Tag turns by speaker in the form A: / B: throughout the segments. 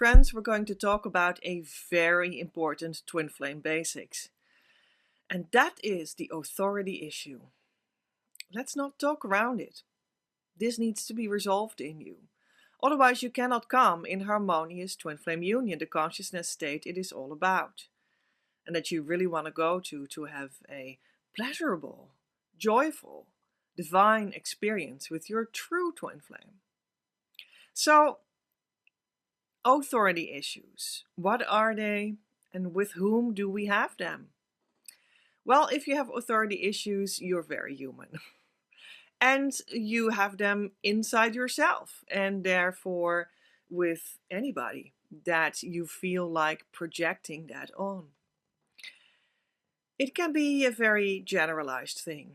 A: friends, we're going to talk about a very important twin flame basics. And that is the authority issue. Let's not talk around it. This needs to be resolved in you. Otherwise, you cannot come in harmonious twin flame union, the consciousness state it is all about. And that you really want to go to have a pleasurable, joyful, divine experience with your true twin flame. So, authority issues. What are they and with whom do we have them? Well, if you have authority issues, you're very human. And you have them inside yourself and therefore with anybody that you feel like projecting that on. It can be a very generalized thing.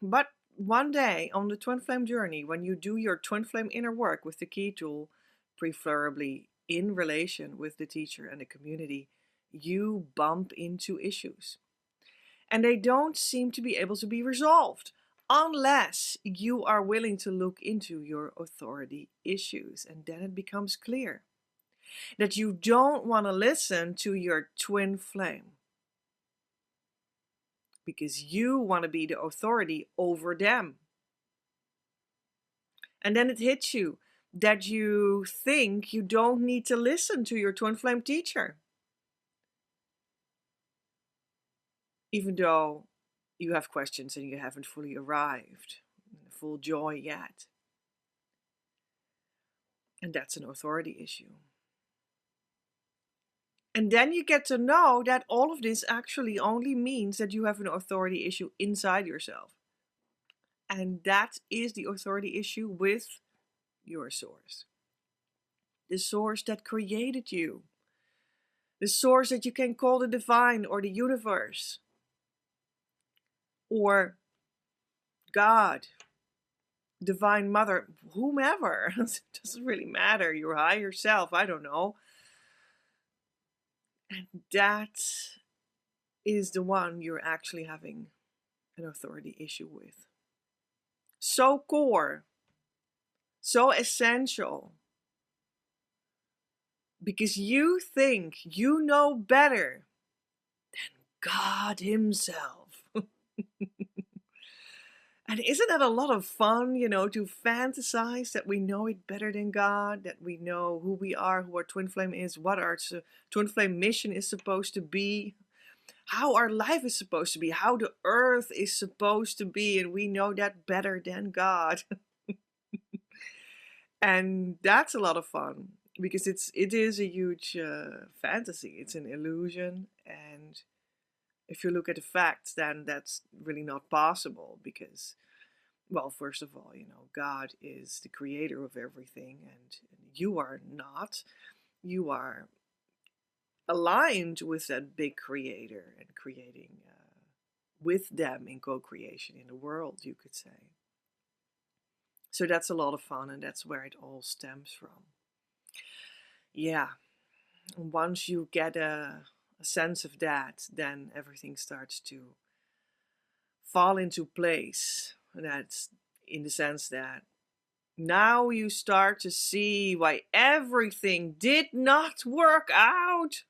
A: But one day on the twin flame journey, when you do your twin flame inner work with the key tool, preferably in relation with the teacher and the community, you bump into issues. And they don't seem to be able to be resolved unless you are willing to look into your authority issues. And then it becomes clear that you don't want to listen to your twin flame because you want to be the authority over them. And then it hits you that you think you don't need to listen to your twin flame teacher. Even though you have questions and you haven't fully arrived in full joy yet. And that's an authority issue. And then you get to know that all of this actually only means that you have an authority issue inside yourself. And that is the authority issue with your source. The source that created you. The source that you can call the divine or the universe. Or God, Divine Mother, whomever. It doesn't really matter. Your higher self, I don't know. And that is the one you're actually having an authority issue with. So core, so essential. Because you think you know better than God Himself. And isn't that a lot of fun, to fantasize that we know it better than God, that we know who we are, who our twin flame is, what our twin flame mission is supposed to be, how our life is supposed to be, how the earth is supposed to be, and we know that better than God. And that's a lot of fun because it is a huge fantasy. It's an illusion, and if you look at the facts, then that's really not possible because, well, first of all, God is the creator of everything and you are not. You are aligned with that big creator and creating with them in co-creation in the world, you could say. So that's a lot of fun and that's where it all stems from. Yeah, once you get a sense of that, then everything starts to fall into place. That's in the sense that now you start to see why everything did not work out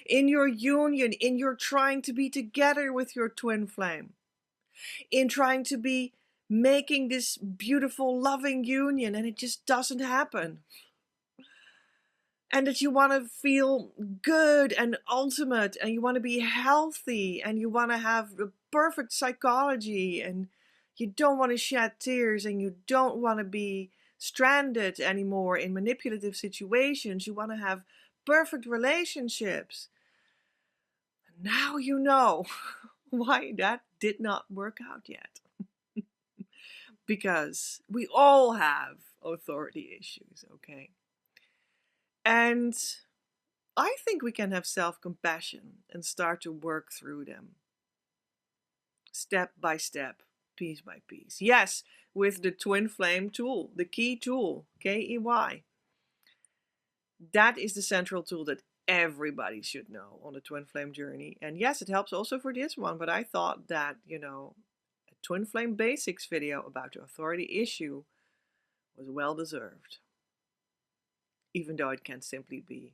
A: in your union, in your trying to be together with your twin flame, in trying to be making this beautiful, loving union, and it just doesn't happen. And that you want to feel good and ultimate, and you want to be healthy, and you want to have the perfect psychology, and you don't want to shed tears, and you don't want to be stranded anymore in manipulative situations. You want to have perfect relationships. And now you know why that did not work out yet. Because we all have authority issues, okay? And I think we can have self-compassion and start to work through them. Step by step, piece by piece. Yes, with the twin flame tool, the key tool, KEY. That is the central tool that everybody should know on the twin flame journey. And yes, it helps also for this one, but I thought that, a twin flame basics video about the authority issue was well deserved. even though it can simply be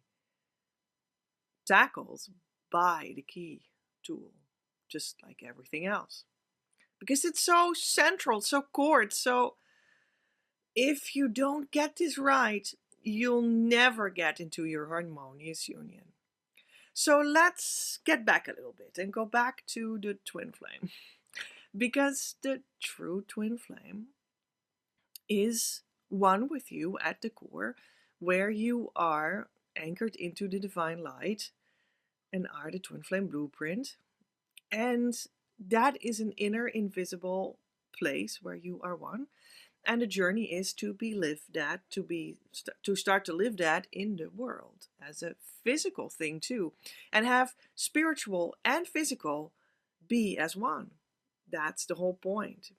A: tackled by the key tool, just like everything else. Because it's so central, so core, it's so, if you don't get this right, you'll never get into your harmonious union. So let's get back a little bit and go back to the twin flame. Because the true twin flame is one with you at the core, where you are anchored into the divine light and are the twin flame blueprint. And that is an inner invisible place where you are one. And the journey is to be lived that, to start to live that in the world as a physical thing too, and have spiritual and physical be as one. That's the whole point.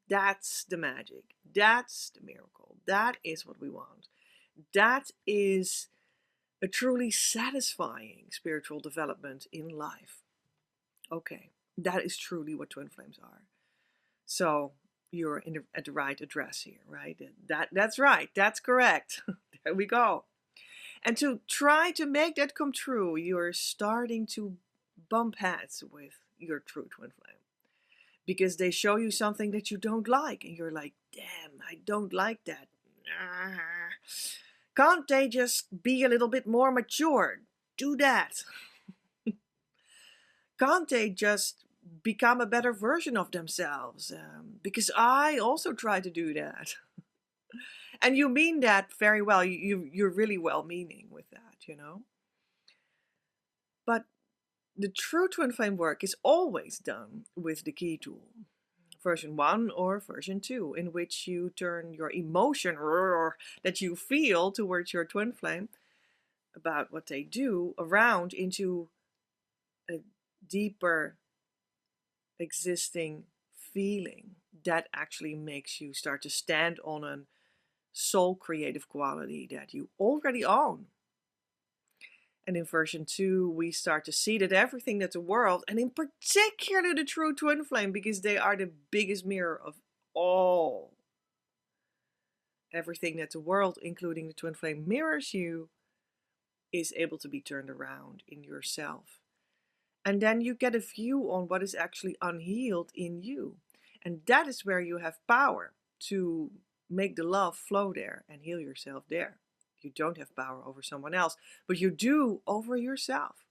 A: That's the magic. That's the miracle. That is what we want. That is a truly satisfying spiritual development in life. Okay, that is truly what twin flames are. So you're at the right address here, right? That's right. That's correct. There we go. And to try to make that come true, you're starting to bump heads with your true twin flame, because they show you something that you don't like, and you're like, damn, I don't like that. Can't they just be a little bit more mature? Do that. Can't they just become a better version of themselves? Because I also try to do that. And you mean that very well. You're really well-meaning with that, you know. But the true twin flame work is always done with the key tool, version 1 or version 2, in which you turn your emotion that you feel towards your twin flame about what they do around into a deeper existing feeling that actually makes you start to stand on a soul creative quality that you already own. And in version 2, we start to see that everything that the world, and in particular the true twin flame, because they are the biggest mirror of all, everything that the world, including the twin flame, mirrors you, is able to be turned around in yourself. And then you get a view on what is actually unhealed in you. And that is where you have power to make the love flow there and heal yourself there. You don't have power over someone else, but you do over yourself.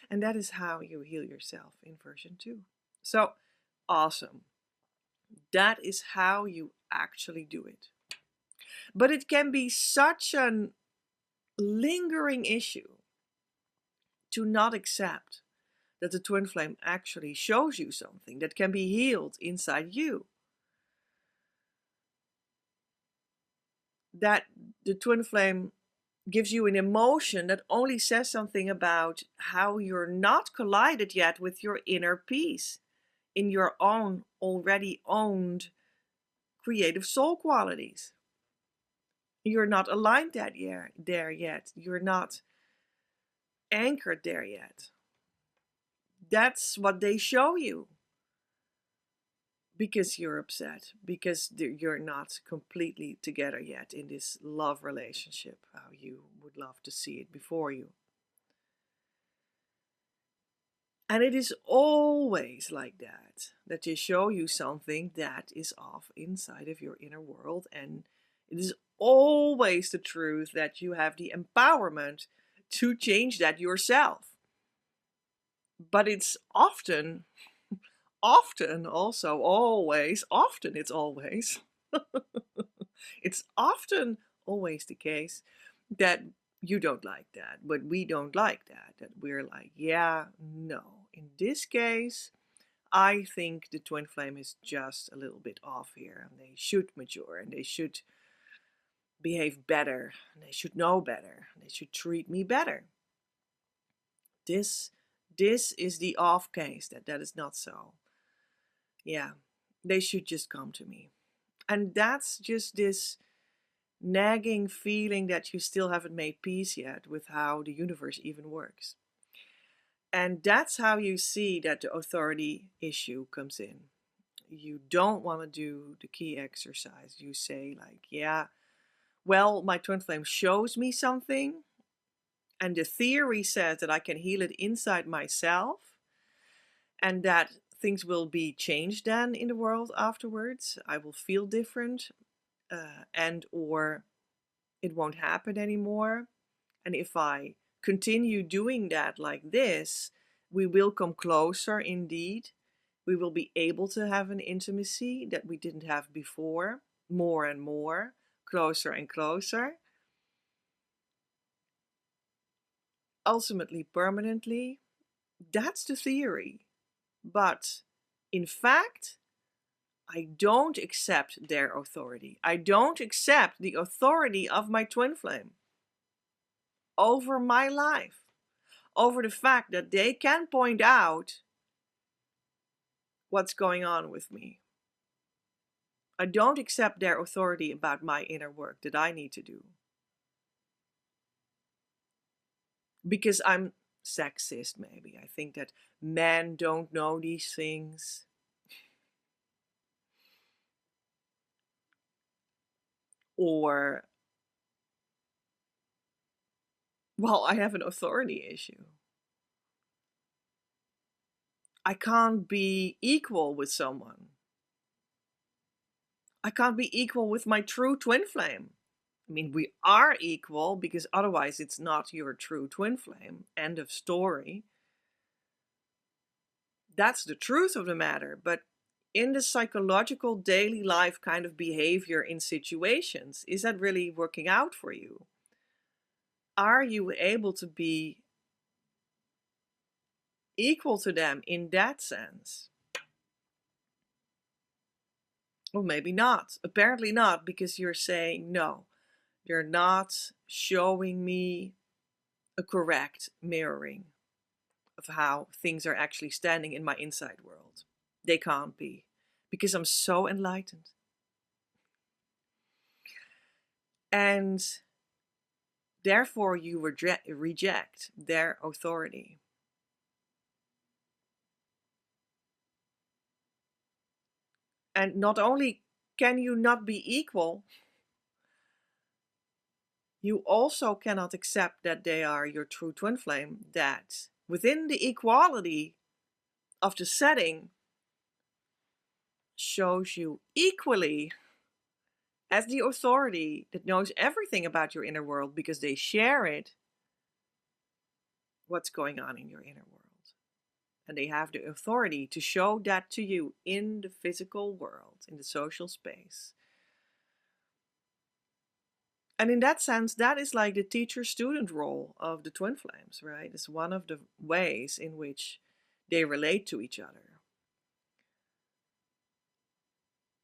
A: And that is how you heal yourself in version 2. So awesome. That is how you actually do it. But it can be such a lingering issue to not accept that the twin flame actually shows you something that can be healed inside you. That the twin flame gives you an emotion that only says something about how you're not collided yet with your inner peace in your own already owned creative soul qualities. You're not aligned there yet. You're not anchored there yet. That's what they show you. Because you're upset, because you're not completely together yet in this love relationship, how you would love to see it before you. And it is always like that they show you something that is off inside of your inner world. And it is always the truth that you have the empowerment to change that yourself. But it's often also always, often it's always, it's often always the case that you don't like that, but we don't like that. That we're like, yeah, no. In this case, I think the twin flame is just a little bit off here, and they should mature, and they should behave better, and they should know better, and they should treat me better. This is the off case, that is not so. Yeah, they should just come to me. And that's just this nagging feeling that you still haven't made peace yet with how the universe even works. And that's how you see that the authority issue comes in. You don't want to do the key exercise. You say like, yeah, Well, my twin flame shows me something, and the theory says that I can heal it inside myself, and that things will be changed then in the world afterwards. I will feel different, and or it won't happen anymore. And if I continue doing that like this, we will come closer indeed. We will be able to have an intimacy that we didn't have before, more and more, closer and closer. Ultimately, permanently. That's the theory. But in fact, I don't accept their authority. I don't accept the authority of my twin flame over my life, over the fact that they can point out what's going on with me. I don't accept their authority about my inner work that I need to do. Because I'm sexist, maybe. I think that men don't know these things. Or, well, I have an authority issue. I can't be equal with someone. I can't be equal with my true twin flame. I mean, we are equal because otherwise it's not your true twin flame. End of story. That's the truth of the matter. But in the psychological daily life kind of behavior in situations, is that really working out for you? Are you able to be equal to them in that sense? Well, maybe not. Apparently not, because you're saying, no, you're not showing me a correct mirroring of how things are actually standing in my inside world. They can't be, because I'm so enlightened. And therefore you reject their authority. And not only can you not be equal, you also cannot accept that they are your true twin flame, that within the equality of the setting shows you equally as the authority that knows everything about your inner world because they share it, what's going on in your inner world. And they have the authority to show that to you in the physical world, in the social space. And in that sense, that is like the teacher-student role of the twin flames, right? It's one of the ways in which they relate to each other.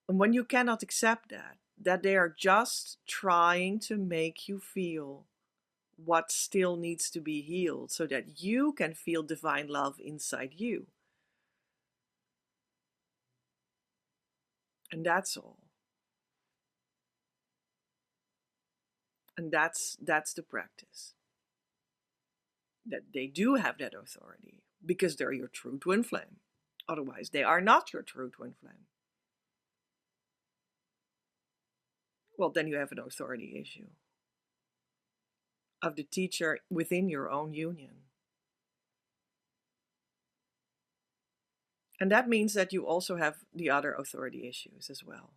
A: And when you cannot accept that they are just trying to make you feel what still needs to be healed so that you can feel divine love inside you. And that's all. And that's the practice. That they do have that authority because they're your true twin flame. Otherwise, they are not your true twin flame. Well, then you have an authority issue of the teacher within your own union. And that means that you also have the other authority issues as well.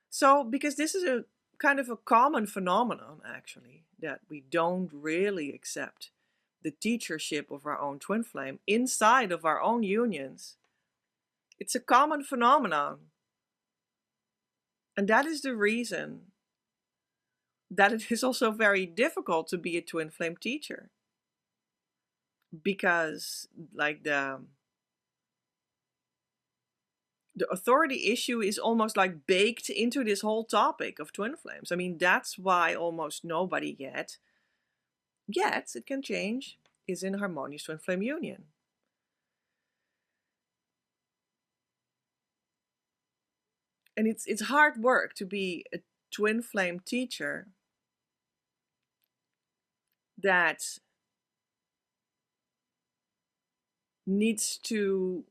A: So, because this is a kind of a common phenomenon, actually, that we don't really accept the teachership of our own twin flame inside of our own unions. It's a common phenomenon. And that is the reason that it is also very difficult to be a twin flame teacher. Because, like, the authority issue is almost like baked into this whole topic of twin flames. I mean, that's why almost nobody yet, it can change, is in harmonious twin flame union. And it's hard work to be a twin flame teacher that needs to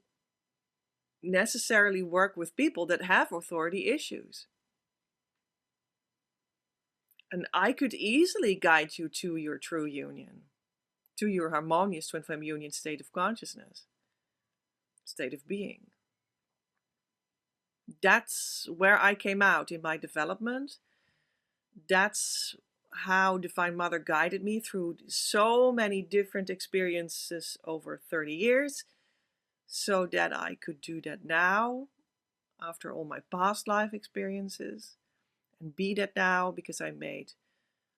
A: necessarily work with people that have authority issues. And I could easily guide you to your true union, to your harmonious twin flame union state of consciousness, state of being. That's where I came out in my development. That's how Divine Mother guided me through so many different experiences over 30 years, so that I could do that now after all my past life experiences, and be that now because I made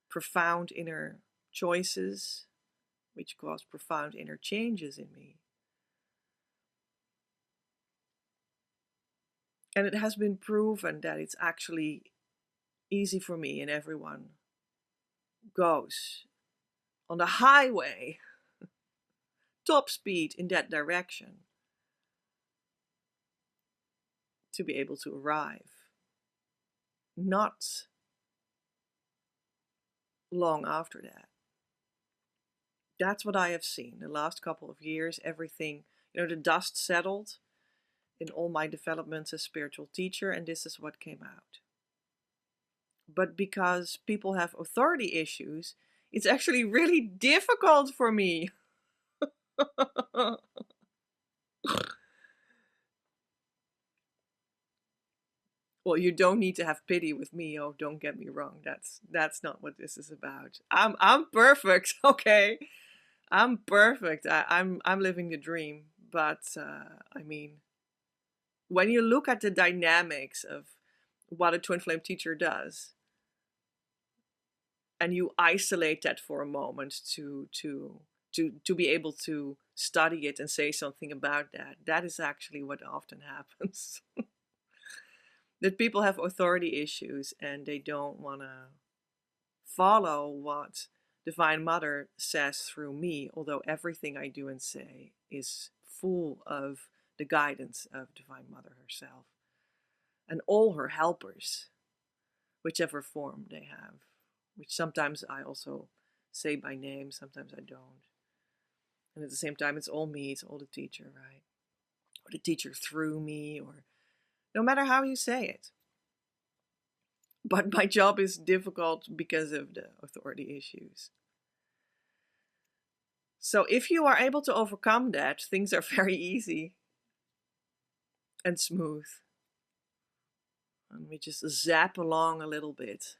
A: profound inner choices which caused profound inner changes in me. And it has been proven that it's actually easy for me, and everyone goes on the highway, top speed in that direction, to be able to arrive. Not long after that. That's what I have seen the last couple of years. Everything, the dust settled in all my developments as spiritual teacher, and this is what came out. But because people have authority issues, it's actually really difficult for me. Well, you don't need to have pity with me. Oh, don't get me wrong. That's not what this is about. I'm perfect, okay? I'm perfect. I'm living the dream. But I mean, when you look at the dynamics of what a twin flame teacher does, and you isolate that for a moment to be able to study it and say something about that, that is actually what often happens. That people have authority issues and they don't want to follow what Divine Mother says through me, although everything I do and say is full of the guidance of Divine Mother herself and all her helpers, whichever form they have, which sometimes I also say by name, sometimes I don't. And at the same time, it's all me, it's all the teacher, right? Or the teacher through me, or no matter how you say it. But my job is difficult because of the authority issues. So if you are able to overcome that, things are very easy and smooth. And we just zap along a little bit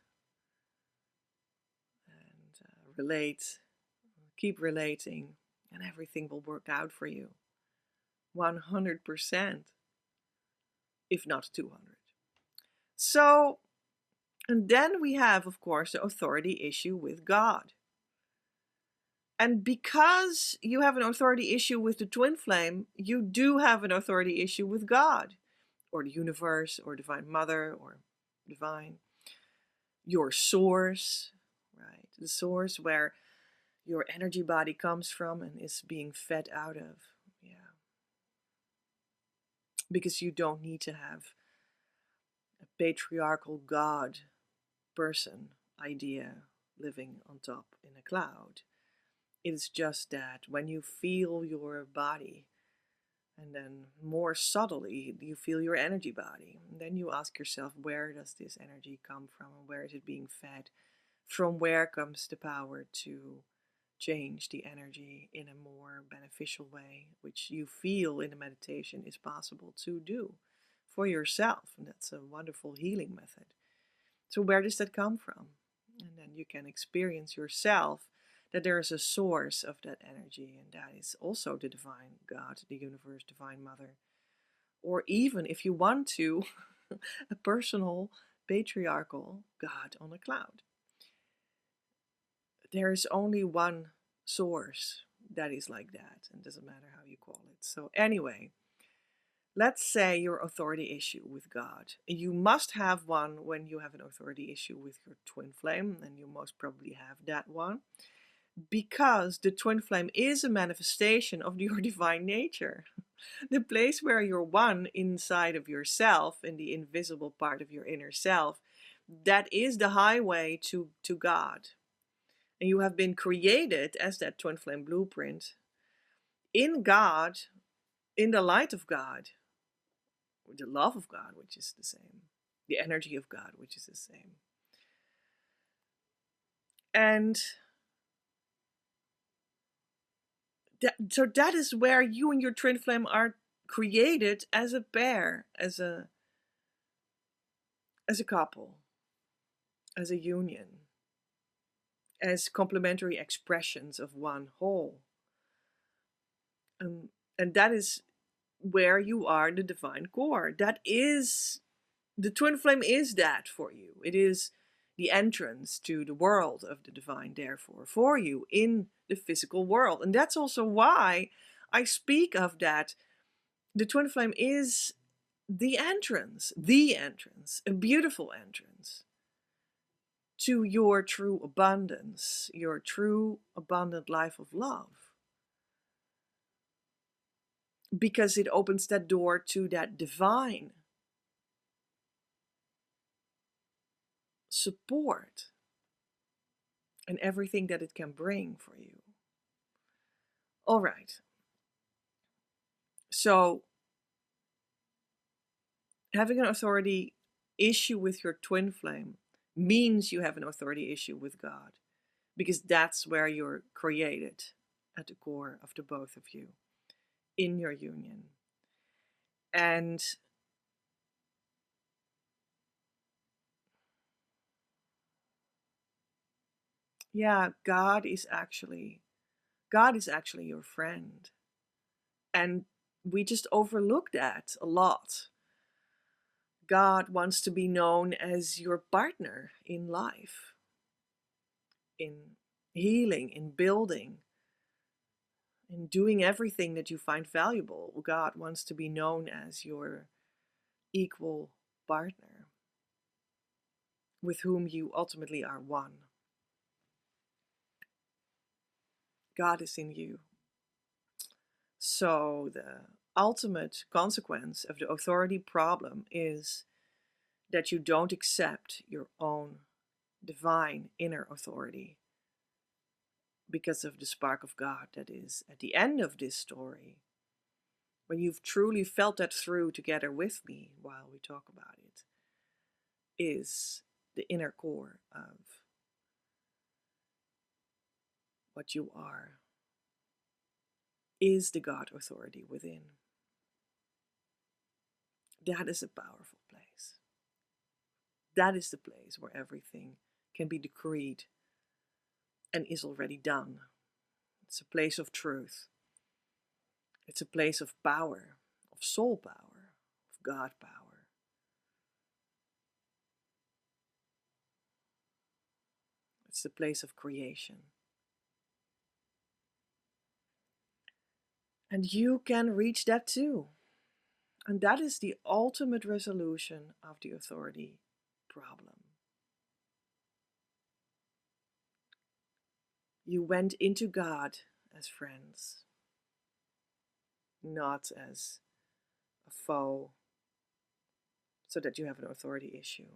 A: and relate, keep relating, and everything will work out for you. 100%, if not 200. So, and then we have, of course, the authority issue with God. And because you have an authority issue with the twin flame, you do have an authority issue with God, or the universe, or Divine Mother, or divine, your source, right? The source where your energy body comes from and is being fed out of. Yeah. Because you don't need to have a patriarchal God person idea living on top in a cloud. It is just that when you feel your body, and then more subtly you feel your energy body, and then you ask yourself, where does this energy come from and where is it being fed? From where comes the power to change the energy in a more beneficial way, which you feel in the meditation is possible to do for yourself. And that's a wonderful healing method. So where does that come from? And then you can experience yourself that there is a source of that energy, and that is also the divine God, the universe, Divine Mother. Or even, if you want to, a personal patriarchal God on a cloud. There is only one source that is like that, and it doesn't matter how you call it. So anyway, let's say your authority issue with God. You must have one when you have an authority issue with your twin flame, and you most probably have that one, because the twin flame is a manifestation of your divine nature. The place where you're one inside of yourself, in the invisible part of your inner self, that is the highway to God. And you have been created as that twin flame blueprint in God, in the light of God, with the love of God, which is the same, the energy of God, which is the same. And so that is where you and your twin flame are created as a pair, as a couple, as a union, as complementary expressions of one whole. And that is where you are the divine core. That is, the twin flame is that for you. It is the entrance to the world of the divine, therefore, for you in the physical world. And that's also why I speak of that. The twin flame is the entrance, a beautiful entrance to your true abundance, your true abundant life of love. Because it opens that door to that divine support and everything that it can bring for you. All right. So, having an authority issue with your twin flame means you have an authority issue with God, because that's where you're created at the core of the both of you in your union. And yeah, God is actually your friend. And we just overlook that a lot. God wants to be known as your partner in life, in healing, in building, in doing everything that you find valuable. God wants to be known as your equal partner with whom you ultimately are one. God is in you. So the ultimate consequence of the authority problem is that you don't accept your own divine inner authority because of the spark of God that is at the end of this story. When you've truly felt that through together with me while we talk about it, is the inner core of what you are, is the God authority within. That is a powerful place. That is the place where everything can be decreed and is already done. It's a place of truth. It's a place of power, of soul power, of God power. It's the place of creation. And you can reach that too. And that is the ultimate resolution of the authority problem. You went into God as friends, not as a foe, so that you have an authority issue.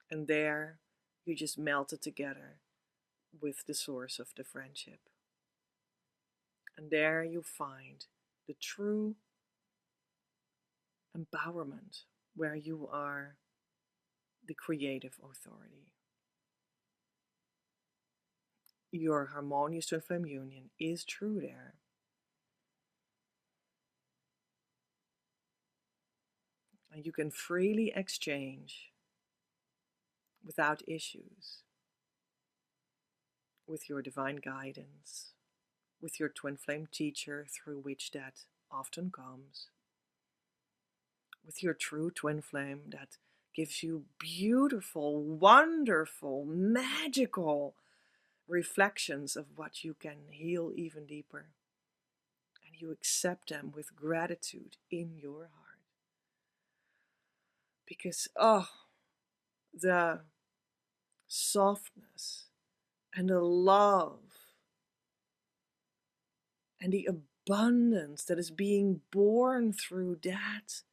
A: And there you just melted together with the source of the friendship. And there you find the true empowerment where you are the creative authority. Your harmonious twin flame union is true there. And you can freely exchange without issues with your divine guidance, with your twin flame teacher through which that often comes, with your true twin flame that gives you beautiful, wonderful, magical reflections of what you can heal even deeper. And you accept them with gratitude in your heart. Because, the softness and the love and the abundance that is being born through that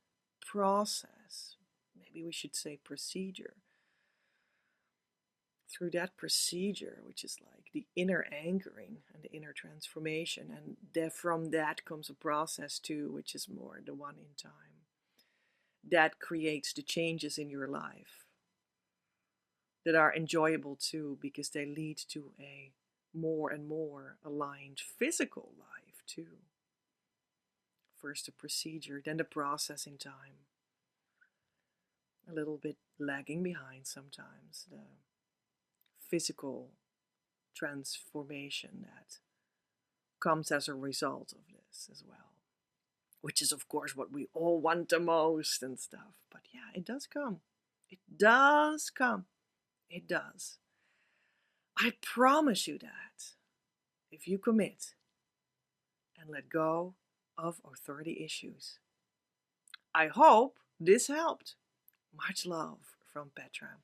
A: process, maybe we should say procedure, through that procedure, which is like the inner anchoring and the inner transformation, and from that comes a process too, which is more the one in time, that creates the changes in your life. that are enjoyable too, because they lead to a more and more aligned physical life too. First the procedure, then the processing time. A little bit lagging behind sometimes, the physical transformation that comes as a result of this as well. Which is, of course, what we all want the most and stuff. But yeah, it does come. It does come. It does. I promise you that if you commit and let go of authority issues. I hope this helped. Much love from Petra.